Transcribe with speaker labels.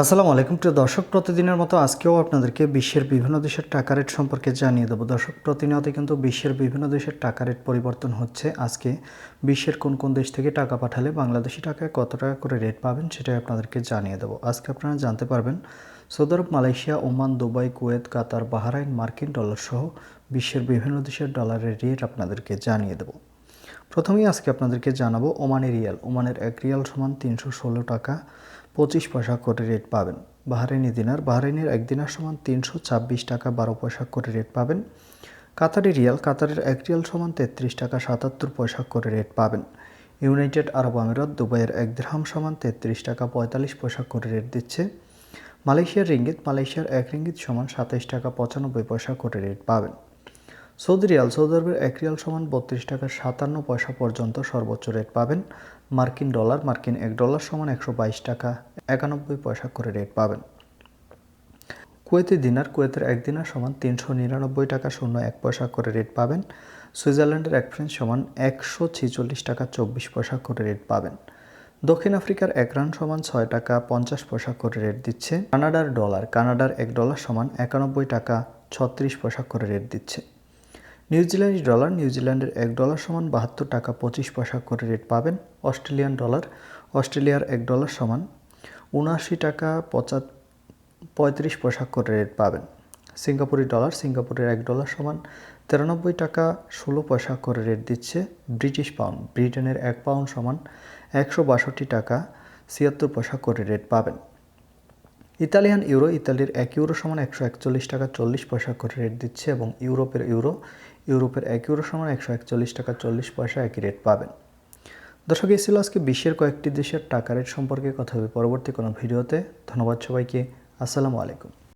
Speaker 1: আসসালামু আলাইকুম প্রিয় দর্শক, প্রতিদিনের মতো আজকেও আপনাদেরকে বিশ্বের বিভিন্ন দেশের টাকা রেট সম্পর্কে জানিয়ে দেবো। দর্শক, প্রতিনিয়ত কিন্তু বিশ্বের বিভিন্ন দেশের টাকা রেট পরিবর্তন হচ্ছে। আজকে বিশ্বের কোন কোন দেশ থেকে টাকা পাঠালে বাংলাদেশি টাকায় কত টাকা করে রেট পাবেন সেটাই আপনাদেরকে জানিয়ে দেবো। আজকে আপনারা জানতে পারবেন সৌদি আরব, মালয়েশিয়া, ওমান, দুবাই, কুয়েত, কাতার, বাহরাইন, মার্কিন ডলার সহ বিশ্বের বিভিন্ন দেশের ডলারের রেট আপনাদেরকে জানিয়ে দেবো। প্রথমেই আজকে আপনাদেরকে জানাবো ওমানি রিয়াল। ওমানের 1 রিয়াল সমান 316 টাকা 25 পয়সা করে রেট পাবেন। বাহরাইনি দিনার, বাহরাইনের 1 দিনার সমান 326 টাকা 12 পয়সা করে রেট পাবেন। কাতারি রিয়াল, কাতারের 1 রিয়াল সমান 33 টাকা 77 পয়সা করে রেট পাবেন। ইউনাইটেড আরব আমিরাত, দুবাইয়ের 1 দিরহাম সমান 33 টাকা 45 পয়সা করে রেট দিচ্ছে। মালয়েশিয়ার রিঙ্গিত, মালয়েশিয়ার 1 রিঙ্গিত সমান 27 টাকা 95 পয়সা করে রেট পাবেন। সৌদি রিয়াল, সৌদি আরবের 1 রিয়াল সমান 32 টাকা 57 পয়সা পর্যন্ত সর্বোচ্চ রেট পাবেন। মার্কিন ডলার, মার্কিন 1 ডলার সমান 122 টাকা 91 পয়সা করে রেট পাবেন। কুয়েতি দিনার, কুয়েতের 1 দিনার সমান 399 টাকা 01 পয়সা করে রেট পাবেন। সুইজারল্যান্ডের 1 ফ্রাঙ্ক সমান 146 টাকা 24 পয়সা করে রেট পাবেন। দক্ষিণ আফ্রিকার 1 রান সমান 6 টাকা 50 পয়সা করে রেট দিচ্ছে। কানাডার ডলার, কানাডার 1 ডলার সমান 91 টাকা 36 পয়সা করে রেট দিচ্ছে। নিউজিল্যান্ড ডলার, নিউজিল্যান্ডের 1 ডলার সমান 72 টাকা 25 পয়সা করে রেট পাবেন। অস্ট্রেলিয়ান ডলার, অস্ট্রেলিয়ার 1 ডলার সমান 79 টাকা 35 পয়সা করে রেট পাবেন। সিঙ্গাপুরি ডলার, সিঙ্গাপুরের 1 ডলার সমান 93 টাকা 16 পয়সা করে রেট দিচ্ছে। ব্রিটিশ পাউন্ড, ব্রিটেনের 1 পাউন্ড সমান 162 টাকা 76 পয়সা করে রেট পাবেন। ইতালিয়ান ইউরো, ইতালির 1 ইউরো সমান 141 টাকা 40 পয়সা করে রেট দিচ্ছে এবং ইউরোপের ইউরো, ইউরোপের 1 ইউরো সমান 141 টাকা 40 পয়সা একই রেট পাবেন। দর্শক, এই ছিল আজকে বিশ্বের কয়েকটি দেশের টাকা রেট সম্পর্কে কথা হবে পরবর্তী কোনো ভিডিওতে। ধন্যবাদ সবাইকে। আসসালামু আলাইকুম।